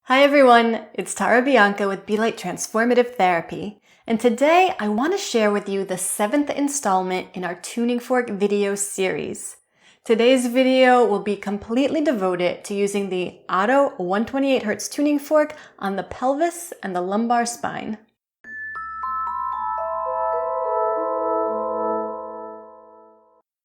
Hi everyone, it's Tara Bianca with Be Light Transformative Therapy, and today I want to share with you the 7th installment in our tuning fork video series. Today's video will be completely devoted to using the OTTO 128Hz tuning fork on the pelvis and the lumbar spine.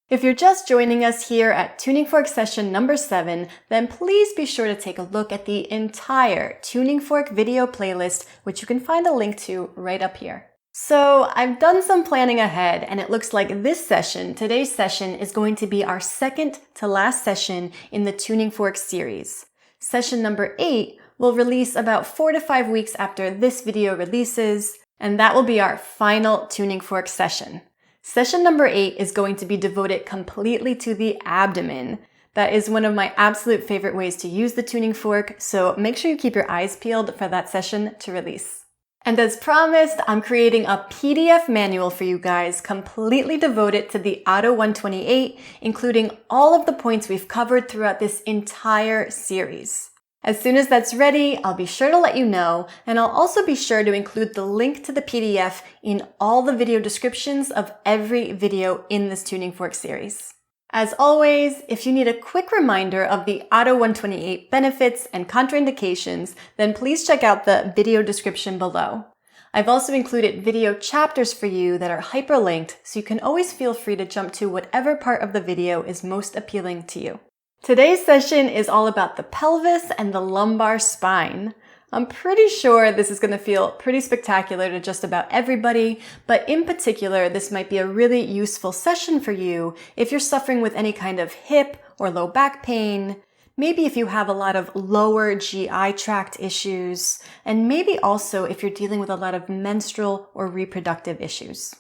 If you're just joining us here at Tuning Fork session number 7, then please be sure to take a look at the entire Tuning Fork video playlist, which you can find a link to right up here. So I've done some planning ahead, and it looks like this session, today's session, is going to be our second to last session in the Tuning Fork series. Session number 8 will release about 4 to 5 weeks after this video releases, and that will be our final Tuning Fork session. Session number 8 is going to be devoted completely to the abdomen. That is one of my absolute favorite ways to use the tuning fork, so make sure you keep your eyes peeled for that session to release. And as promised, I'm creating a PDF manual for you guys completely devoted to the OTTO 128, including all of the points we've covered throughout this entire series. As soon as that's ready, I'll be sure to let you know, and I'll also be sure to include the link to the PDF in all the video descriptions of every video in this tuning fork series. As always, if you need a quick reminder of the OTTO 128 benefits and contraindications, then please check out the video description below. I've also included video chapters for you that are hyperlinked, so you can always feel free to jump to whatever part of the video is most appealing to you. Today's session is all about the pelvis and the lumbar spine. I'm pretty sure this is going to feel pretty spectacular to just about everybody, but in particular, this might be a really useful session for you if you're suffering with any kind of hip or low back pain, maybe if you have a lot of lower GI tract issues, and maybe also if you're dealing with a lot of menstrual or reproductive issues.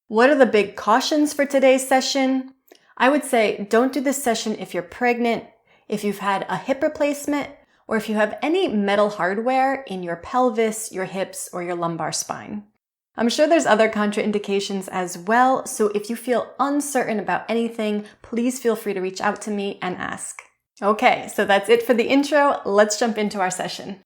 What are the big cautions for today's session? I would say don't do this session if you're pregnant, if you've had a hip replacement, or if you have any metal hardware in your pelvis, your hips, or your lumbar spine. I'm sure there's other contraindications as well, so if you feel uncertain about anything, please feel free to reach out to me and ask. Okay, so that's it for the intro. Let's jump into our session.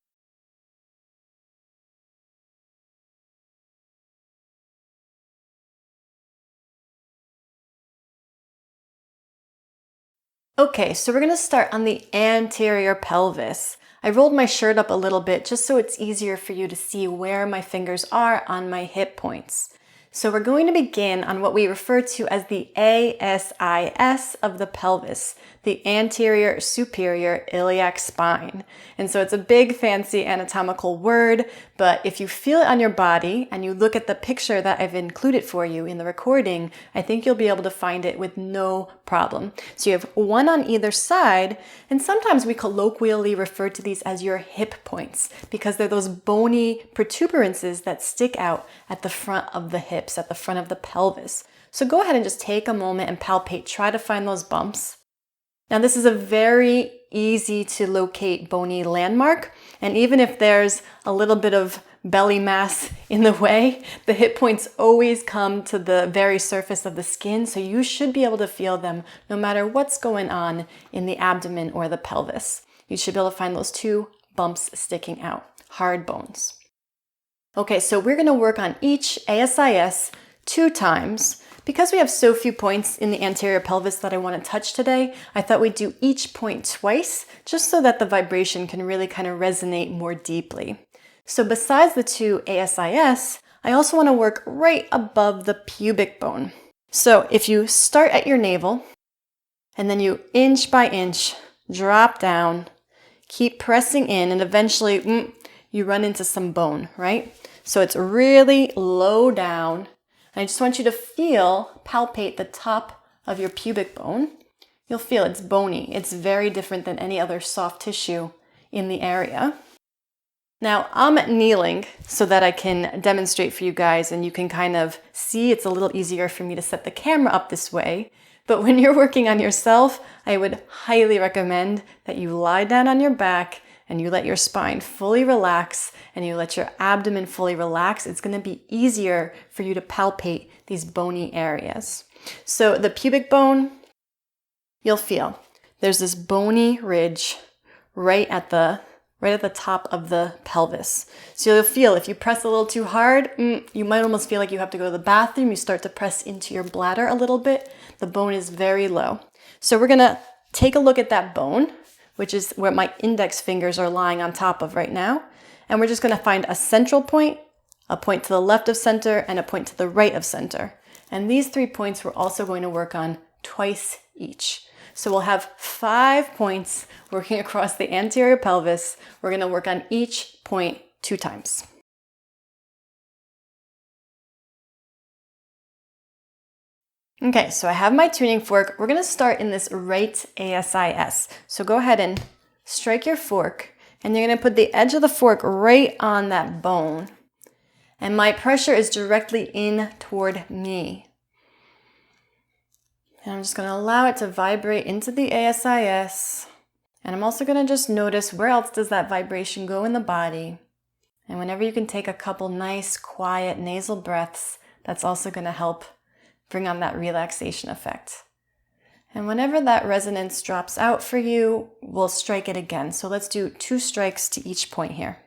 Okay, so we're going to start on the anterior pelvis. I rolled my shirt up a little bit just so it's easier for you to see where my fingers are on my hip points. So we're going to begin on what we refer to as the ASIS of the pelvis, the anterior superior iliac spine. And so it's a big fancy anatomical word, but if you feel it on your body and you look at the picture that I've included for you in the recording, I think you'll be able to find it with no problem. So you have one on either side, and sometimes we colloquially refer to these as your hip points because they're those bony protuberances that stick out at the front of the hips, at the front of the pelvis. So go ahead and just take a moment and palpate. Try to find those bumps. Now this is a very easy to locate bony landmark, and even if there's a little bit of belly mass in the way, the hip points always come to the very surface of the skin, so you should be able to feel them no matter what's going on in the abdomen or the pelvis. You should be able to find those two bumps sticking out, hard bones. Okay, so we're going to work on each ASIS 2 times. Because we have so few points in the anterior pelvis that I want to touch today, I thought we'd do each point twice, just so that the vibration can really kind of resonate more deeply. So besides the 2 ASIS, I also want to work right above the pubic bone. So if you start at your navel, and then you inch by inch drop down, keep pressing in, and eventually you run into some bone, right? So it's really low down. I just want you to palpate the top of your pubic bone. You'll feel it's bony. It's very different than any other soft tissue in the area. Now I'm kneeling so that I can demonstrate for you guys and you can kind of see it's a little easier for me to set the camera up this way. But when you're working on yourself, I would highly recommend that you lie down on your back and you let your spine fully relax and you let your abdomen fully relax. It's going to be easier for you to palpate these bony areas. So the pubic bone, you'll feel there's this bony ridge right at the right at the top of the pelvis. So you'll feel if you press a little too hard, you might almost feel like you have to go to the bathroom. You start to press into your bladder a little bit. The bone is very low. So we're gonna take a look at that bone, which is where my index fingers are lying on top of right now. And we're just gonna find a central point, a point to the left of center, and a point to the right of center. And these 3 points we're also going to work on twice each. So we'll have 5 points working across the anterior pelvis. We're going to work on each point 2 times. Okay, so I have my tuning fork. We're going to start in this right ASIS. So go ahead and strike your fork, and you're going to put the edge of the fork right on that bone. And my pressure is directly in toward me. And I'm just going to allow it to vibrate into the ASIS. And I'm also going to just notice where else does that vibration go in the body. And whenever you can take a couple nice, quiet nasal breaths, that's also going to help bring on that relaxation effect. And whenever that resonance drops out for you, we'll strike it again. So let's do 2 strikes to each point here.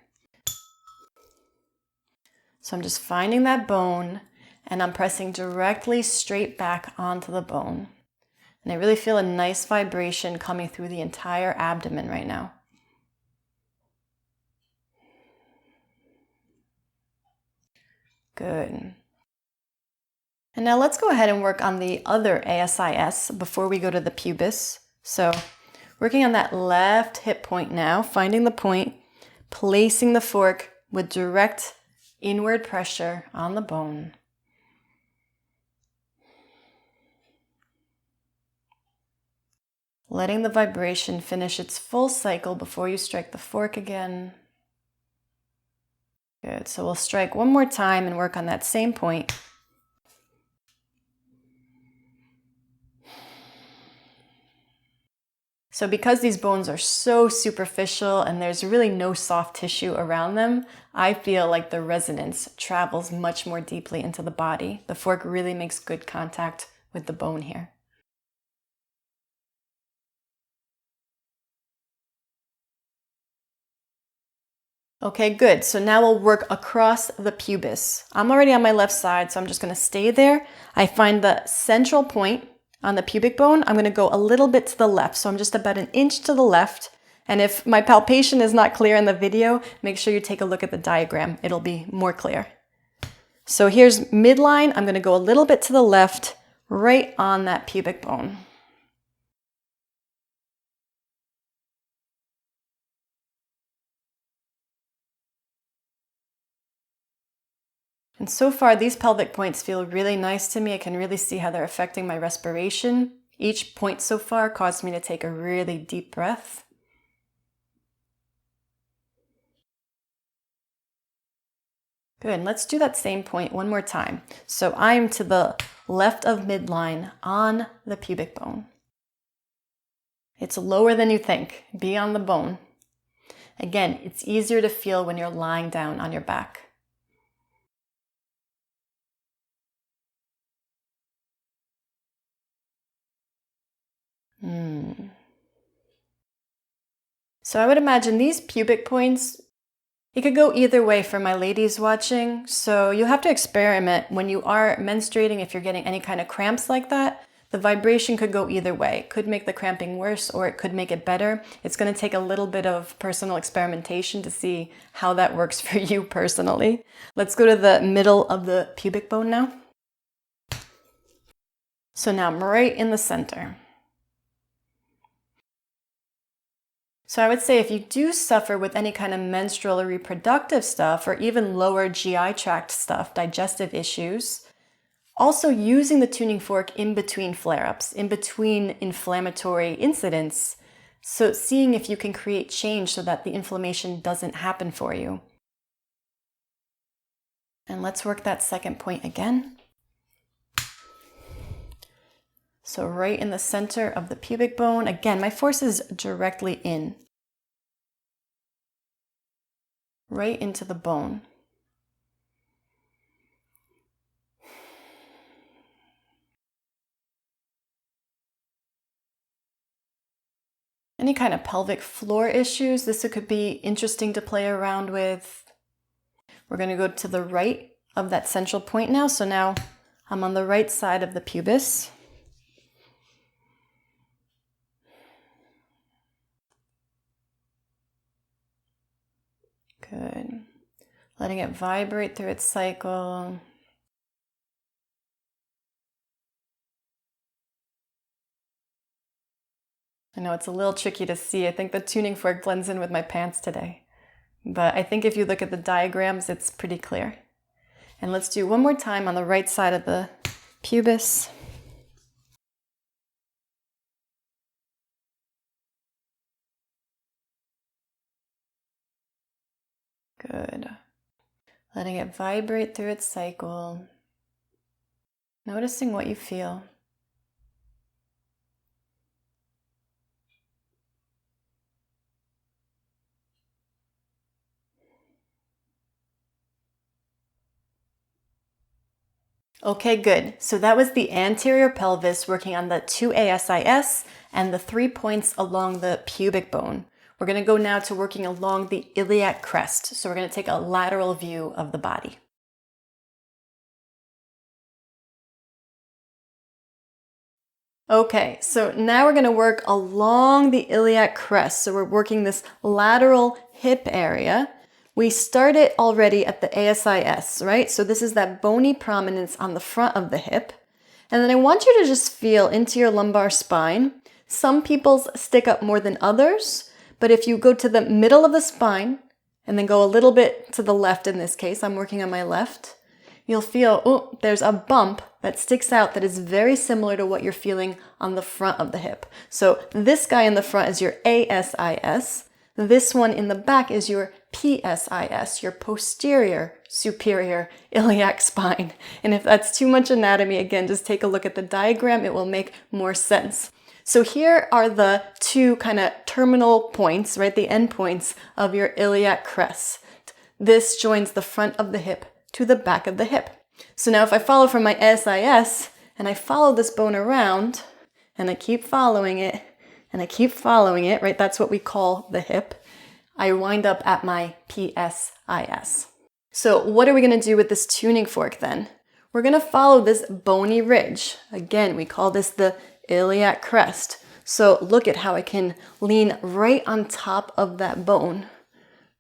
So I'm just finding that bone, and I'm pressing directly straight back onto the bone. And I really feel a nice vibration coming through the entire abdomen right now. Good. And now let's go ahead and work on the other ASIS before we go to the pubis. So working on that left hip point now, finding the point, placing the fork with direct inward pressure on the bone. Letting the vibration finish its full cycle before you strike the fork again. Good, so we'll strike one more time and work on that same point. So because these bones are so superficial and there's really no soft tissue around them, I feel like the resonance travels much more deeply into the body. The fork really makes good contact with the bone here. Okay, good. So now we'll work across the pubis. I'm already on my left side, so I'm just going to stay there. I find the central point on the pubic bone. I'm going to go a little bit to the left. So I'm just about 1 inch to the left. And if my palpation is not clear in the video, make sure you take a look at the diagram. It'll be more clear. So here's midline. I'm going to go a little bit to the left, right on that pubic bone. And so far, these pelvic points feel really nice to me. I can really see how they're affecting my respiration. Each point so far caused me to take a really deep breath. Good, let's do that same point one more time. So I'm to the left of midline on the pubic bone. It's lower than you think. Be on the bone. Again, it's easier to feel when you're lying down on your back. So I would imagine these pubic points, it could go either way for my ladies watching. So you'll have to experiment when you are menstruating. If you're getting any kind of cramps like that, the vibration could go either way. It could make the cramping worse or it could make it better. It's going to take a little bit of personal experimentation to see how that works for you personally. Let's go to the middle of the pubic bone now. So now I'm right in the center. So I would say if you do suffer with any kind of menstrual or reproductive stuff, or even lower GI tract stuff, digestive issues, also using the tuning fork in between flare-ups, in between inflammatory incidents, so seeing if you can create change so that the inflammation doesn't happen for you. And let's work that second point again. So right in the center of the pubic bone, again, my force is directly in. Right into the bone. Any kind of pelvic floor issues, this could be interesting to play around with. We're going to go to the right of that central point now. So now I'm on the right side of the pubis. Good. Letting it vibrate through its cycle. I know it's a little tricky to see. I think the tuning fork blends in with my pants today. But I think if you look at the diagrams, it's pretty clear. And let's do one more time on the right side of the pubis. Good. Letting it vibrate through its cycle. Noticing what you feel. Okay, good. So that was the anterior pelvis working on the 2 ASIS and the 3 points along the pubic bone. We're going to go now to working along the iliac crest. So we're going to take a lateral view of the body. Okay, so now we're going to work along the iliac crest. So we're working this lateral hip area. We started already at the ASIS, right? So this is that bony prominence on the front of the hip. And then I want you to just feel into your lumbar spine. Some people's stick up more than others, but if you go to the middle of the spine and then go a little bit to the left, in this case, I'm working on my left, you'll feel, oh, there's a bump that sticks out that is very similar to what you're feeling on the front of the hip. So this guy in the front is your ASIS. This one in the back is your PSIS, your posterior superior iliac spine. And if that's too much anatomy, again, just take a look at the diagram. It will make more sense. So here are the two kind of terminal points, right? The end points of your iliac crest. This joins the front of the hip to the back of the hip. So now if I follow from my ASIS and I follow this bone around and I keep following it and I keep following it, right? That's what we call the hip. I wind up at my PSIS. So what are we going to do with this tuning fork then? We're going to follow this bony ridge. Again, we call this the iliac crest. So look at how I can lean right on top of that bone,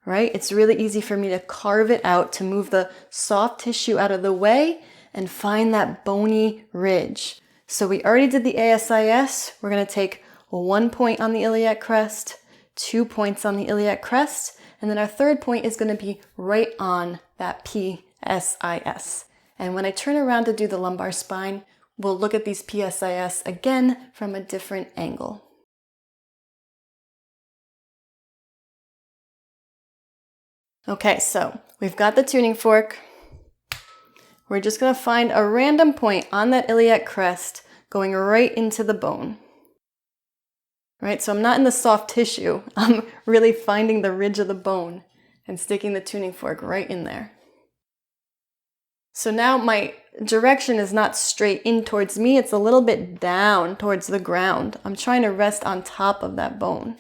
right? It's really easy for me to carve it out, to move the soft tissue out of the way and find that bony ridge. So we already did the ASIS. We're going to take 1 point on the iliac crest, 2 points on the iliac crest, and then our third point is going to be right on that PSIS. And when I turn around to do the lumbar spine, we'll look at these PSIS again from a different angle. Okay, so we've got the tuning fork. We're just going to find a random point on that iliac crest going right into the bone. Right, so I'm not in the soft tissue. I'm really finding the ridge of the bone and sticking the tuning fork right in there. So now my direction is not straight in towards me, it's a little bit down towards the ground. I'm trying to rest on top of that bone.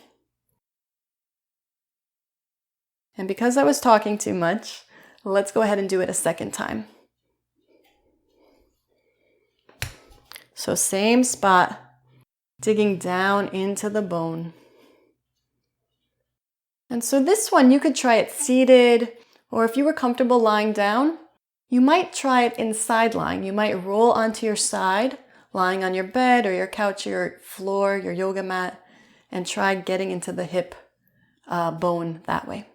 And because I was talking too much, let's go ahead and do it a second time. So same spot, digging down into the bone. And so this one, you could try it seated, or if you were comfortable lying down, you might try it in side lying. You might roll onto your side, lying on your bed or your couch or your floor, your yoga mat, and try getting into the hip bone that way.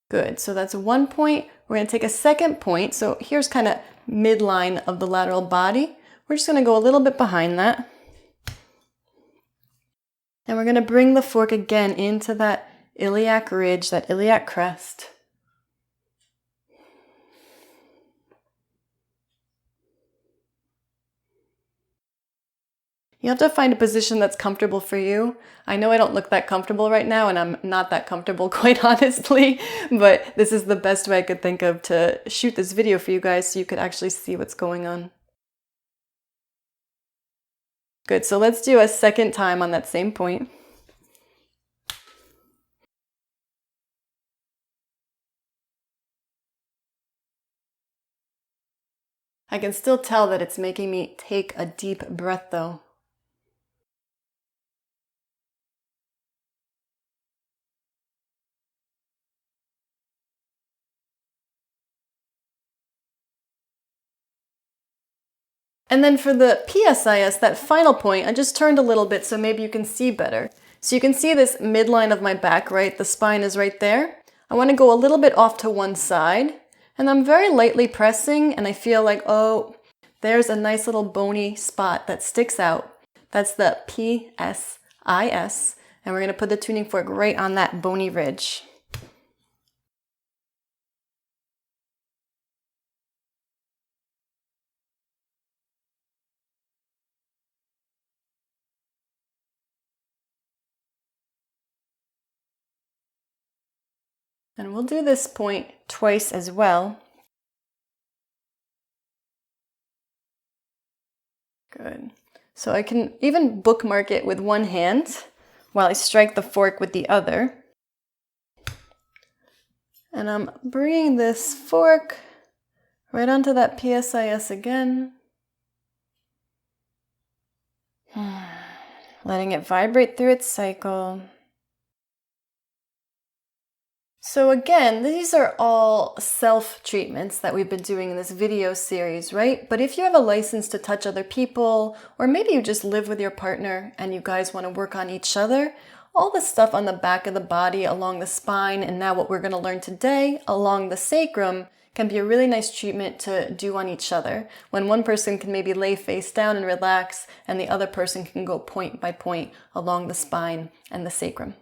Good, so that's 1 point. We're going to take a second point. So here's kind of midline of the lateral body. We're just going to go a little bit behind that. And we're going to bring the fork again into that iliac ridge, that iliac crest. You have to find a position that's comfortable for you. I know I don't look that comfortable right now, and I'm not that comfortable, quite honestly, but this is the best way I could think of to shoot this video for you guys so you could actually see what's going on. Good, so let's do a second time on that same point. I can still tell that it's making me take a deep breath though. And then for the PSIS, that final point, I just turned a little bit so maybe you can see better. So you can see this midline of my back, right? The spine is right there. I want to go a little bit off to one side, and I'm very lightly pressing, and I feel like, oh, there's a nice little bony spot that sticks out. That's the PSIS, and we're going to put the tuning fork right on that bony ridge. And we'll do this point twice as well. Good. So I can even bookmark it with one hand while I strike the fork with the other. And I'm bringing this fork right onto that PSIS again. Letting it vibrate through its cycle. So again, these are all self-treatments that we've been doing in this video series, right? But if you have a license to touch other people, or maybe you just live with your partner and you guys want to work on each other, all the stuff on the back of the body, along the spine, and now what we're going to learn today, along the sacrum, can be a really nice treatment to do on each other. When one person can maybe lay face down and relax, and the other person can go point by point along the spine and the sacrum.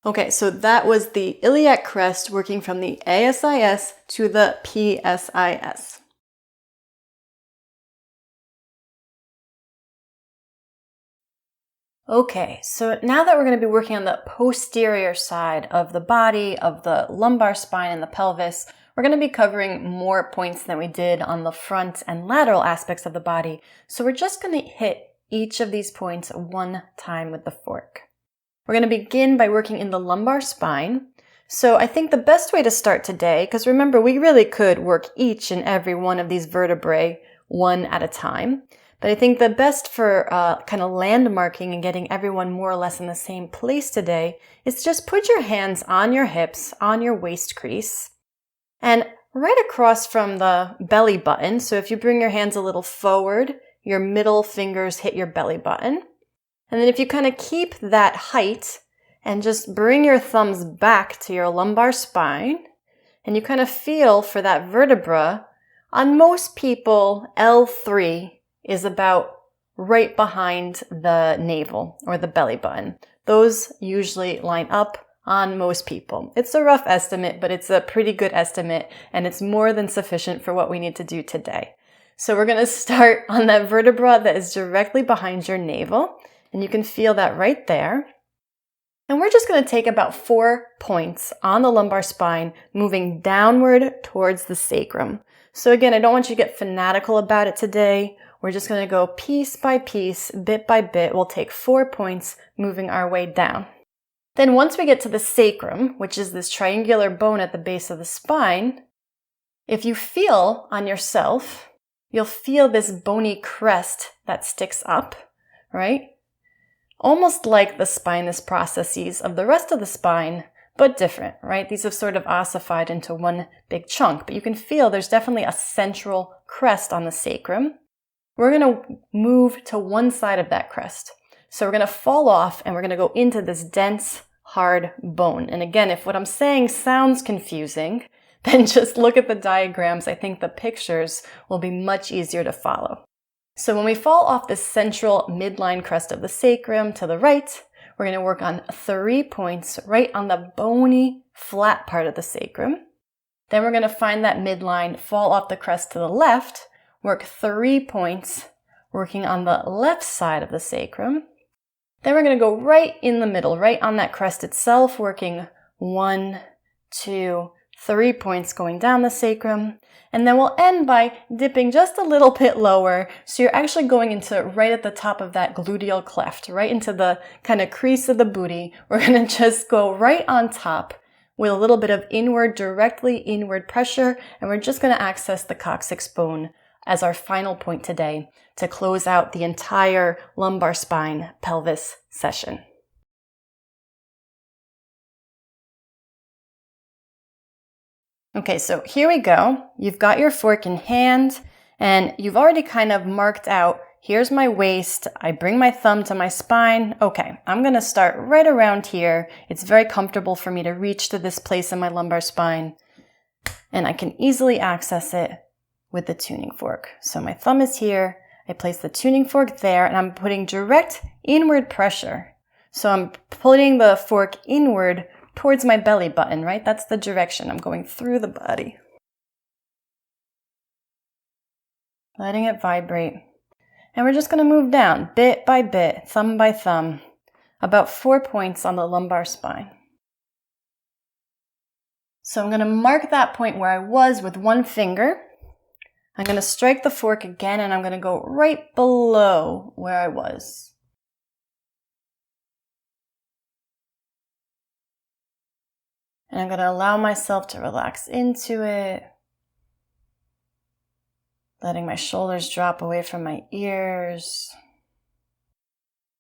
Okay, so that was the iliac crest working from the ASIS to the PSIS. Okay, so now that we're going to be working on the posterior side of the body, of the lumbar spine and the pelvis, we're going to be covering more points than we did on the front and lateral aspects of the body. So we're just going to hit each of these points one time with the fork. We're going to begin by working in the lumbar spine. So I think the best way to start today, because remember, we really could work each and every one of these vertebrae one at a time. But I think the best for kind of landmarking and getting everyone more or less in the same place today is just put your hands on your hips, on your waist crease, and right across from the belly button. So if you bring your hands a little forward, your middle fingers hit your belly button. And then if you kind of keep that height and just bring your thumbs back to your lumbar spine, and you kind of feel for that vertebra, on most people, L3 is about right behind the navel or the belly button. Those usually line up on most people. It's a rough estimate, but it's a pretty good estimate, and it's more than sufficient for what we need to do today. So we're going to start on that vertebra that is directly behind your navel. And you can feel that right there. And we're just going to take about 4 points on the lumbar spine, moving downward towards the sacrum. So again, I don't want you to get fanatical about it today. We're just going to go piece by piece, bit by bit. We'll take 4 points, moving our way down. Then once we get to the sacrum, which is this triangular bone at the base of the spine, if you feel on yourself, you'll feel this bony crest that sticks up, right? Almost like the spinous processes of the rest of the spine, but different, right? These have sort of ossified into one big chunk, but you can feel there's definitely a central crest on the sacrum. We're going to move to one side of that crest. So we're going to fall off and we're going to go into this dense, hard bone. And again, if what I'm saying sounds confusing, then just look at the diagrams. I think the pictures will be much easier to follow. So when we fall off the central midline crest of the sacrum to the right, we're going to work on 3 points right on the bony, flat part of the sacrum. Then we're going to find that midline, fall off the crest to the left, work 3 points, working on the left side of the sacrum. Then we're going to go right in the middle, right on that crest itself, working 1, 2, 3 points going down the sacrum, and then we'll end by dipping just a little bit lower, so you're actually going into right at the top of that gluteal cleft, right into the kind of crease of the booty. We're going to just go right on top with a little bit of directly inward pressure, and we're just going to access the coccyx bone as our final point today to close out the entire lumbar spine pelvis session. Okay, so here we go. You've got your fork in hand, and you've already kind of marked out, here's my waist, I bring my thumb to my spine. Okay, I'm gonna start right around here. It's very comfortable for me to reach to this place in my lumbar spine, and I can easily access it with the tuning fork. So my thumb is here, I place the tuning fork there, and I'm putting direct inward pressure. So I'm putting the fork inward towards my belly button, right? That's the direction. I'm going through the body. Letting it vibrate. And we're just going to move down bit by bit, thumb by thumb, about 4 points on the lumbar spine. So I'm going to mark that point where I was with one finger. I'm going to strike the fork again, and I'm going to go right below where I was. And I'm going to allow myself to relax into it, letting my shoulders drop away from my ears,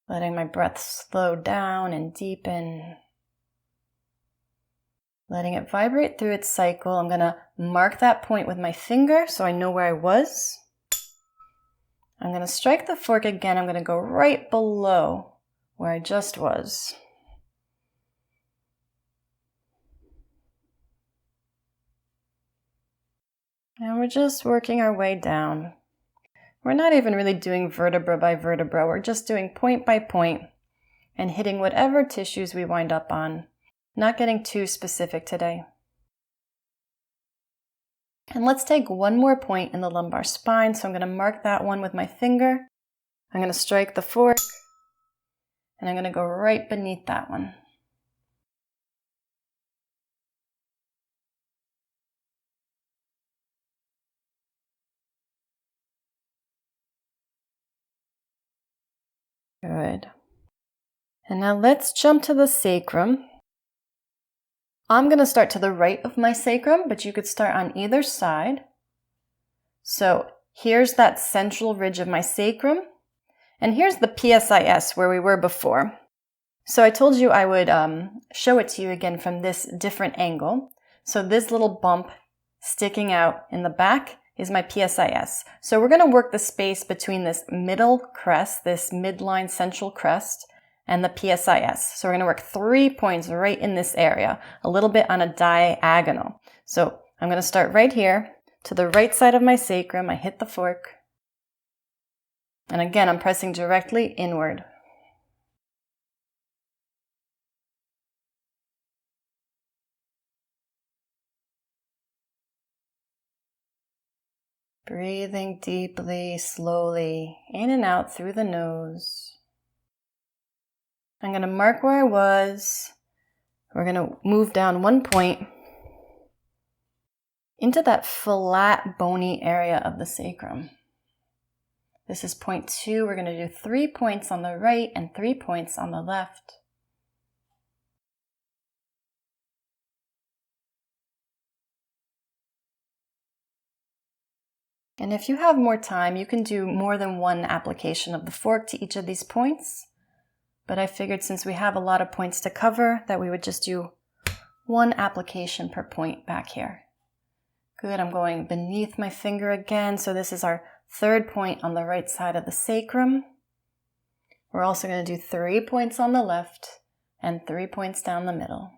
letting my breath slow down and deepen, letting it vibrate through its cycle. I'm going to mark that point with my finger so I know where I was. I'm going to strike the fork again. I'm going to go right below where I just was. And we're just working our way down. We're not even really doing vertebra by vertebra. We're just doing point by point and hitting whatever tissues we wind up on. Not getting too specific today. And let's take one more point in the lumbar spine. So I'm going to mark that one with my finger. I'm going to strike the fork, and I'm going to go right beneath that one. Good. And now let's jump to the sacrum. I'm going to start to the right of my sacrum, but you could start on either side. So here's that central ridge of my sacrum. And here's the PSIS where we were before. So I told you I would show it to you again from this different angle. So this little bump sticking out in the back is my PSIS. So we're going to work the space between this middle crest, this midline central crest, and the PSIS. So we're going to work 3 points right in this area, a little bit on a diagonal. So I'm going to start right here to the right side of my sacrum. I hit the fork. And again, I'm pressing directly inward. Breathing deeply, slowly, in and out through the nose. I'm going to mark where I was. We're going to move down 1 point into that flat, bony area of the sacrum. This is point 2. We're going to do 3 points on the right and 3 points on the left. And if you have more time, you can do more than one application of the fork to each of these points. But I figured since we have a lot of points to cover, that we would just do one application per point back here. Good, I'm going beneath my finger again. So this is our 3rd point on the right side of the sacrum. We're also going to do 3 points on the left and 3 points down the middle.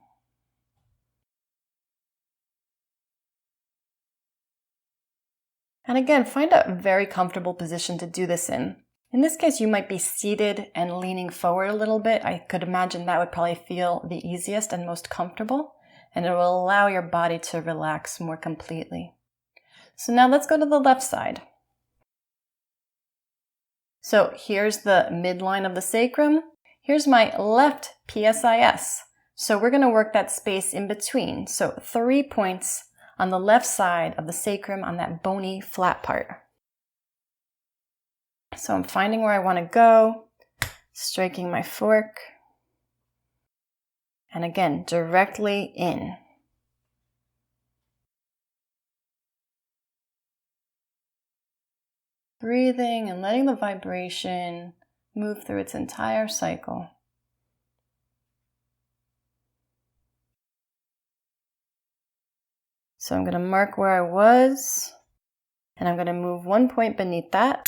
And again, find a very comfortable position to do this in. In this case, you might be seated and leaning forward a little bit. I could imagine that would probably feel the easiest and most comfortable, and it will allow your body to relax more completely. So now let's go to the left side. So here's the midline of the sacrum. Here's my left PSIS. So we're going to work that space in between. So 3 points on the left side of the sacrum on that bony flat part. So I'm finding where I want to go, striking my fork, and again, directly in. Breathing and letting the vibration move through its entire cycle. So I'm going to mark where I was, and I'm going to move 1 point beneath that.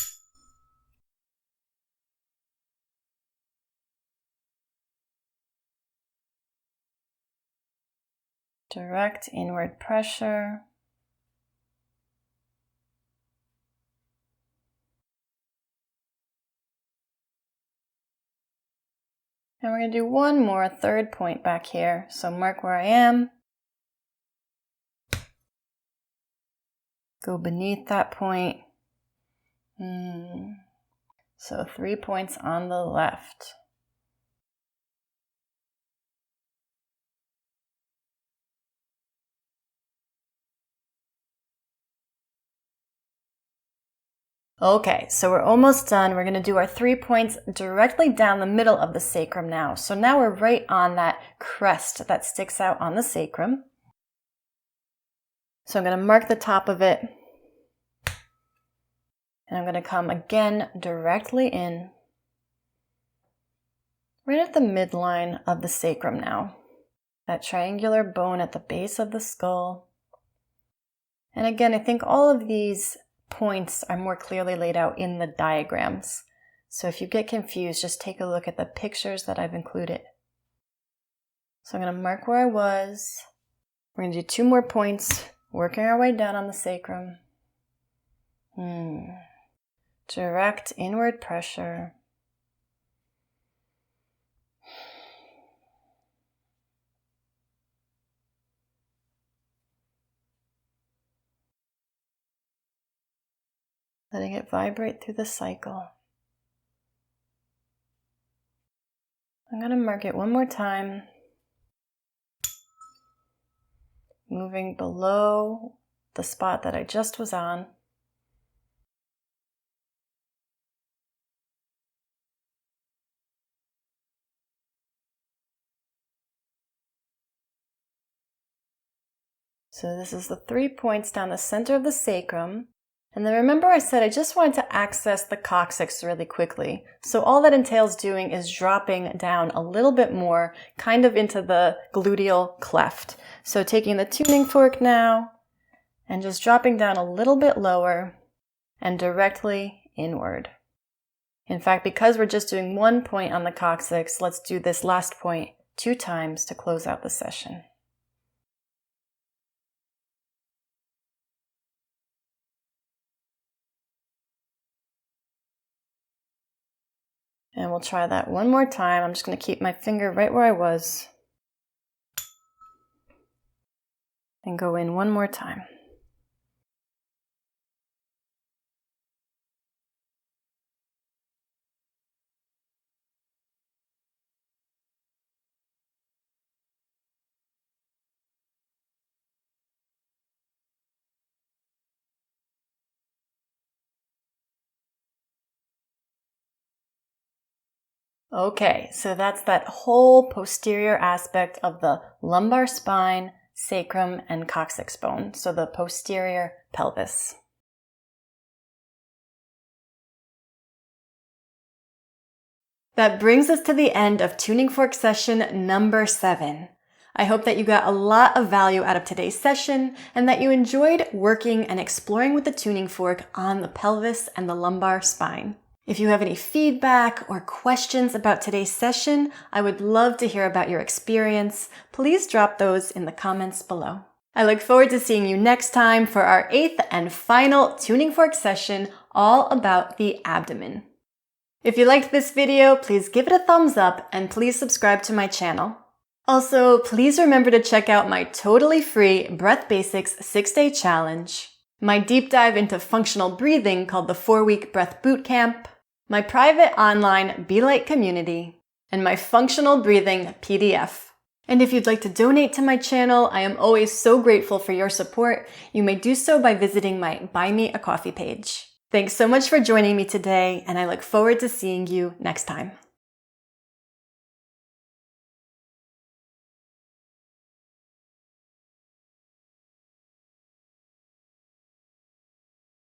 Direct inward pressure. And we're going to do one more, third point back here. So mark where I am. Go beneath that point. So 3 points on the left. Okay, so we're almost done. We're going to do our 3 points directly down the middle of the sacrum now. So now we're right on that crest that sticks out on the sacrum. So I'm going to mark the top of it. And I'm going to come again directly in. Right at the midline of the sacrum now. That triangular bone at the base of the skull. And again, I think all of these points are more clearly laid out in the diagrams. So if you get confused, just take a look at the pictures that I've included. So I'm going to mark where I was. We're going to do 2 more points, working our way down on the sacrum. Direct inward pressure. Letting it vibrate through the cycle. I'm going to mark it one more time. Moving below the spot that I just was on. So this is the 3 points down the center of the sacrum. And then remember I said I just wanted to access the coccyx really quickly. So all that entails doing is dropping down a little bit more, kind of into the gluteal cleft. So taking the tuning fork now, and just dropping down a little bit lower, and directly inward. In fact, because we're just doing 1 point on the coccyx, let's do this last point 2 times to close out the session. And we'll try that one more time. I'm just going to keep my finger right where I was. And go in one more time. Okay, so that's that whole posterior aspect of the lumbar spine, sacrum, and coccyx bone, so the posterior pelvis. That brings us to the end of tuning fork session number 7. I hope that you got a lot of value out of today's session and that you enjoyed working and exploring with the tuning fork on the pelvis and the lumbar spine. If you have any feedback or questions about today's session, I would love to hear about your experience. Please drop those in the comments below. I look forward to seeing you next time for our 8th and final tuning fork session all about the abdomen. If you liked this video, please give it a thumbs up and please subscribe to my channel. Also, please remember to check out my totally free Breath Basics 6-Day Challenge, my deep dive into functional breathing called the 4-Week Breath Bootcamp, my private online Be Light community, and my functional breathing PDF. And if you'd like to donate to my channel, I am always so grateful for your support. You may do so by visiting my Buy Me a Coffee page. Thanks so much for joining me today, and I look forward to seeing you next time.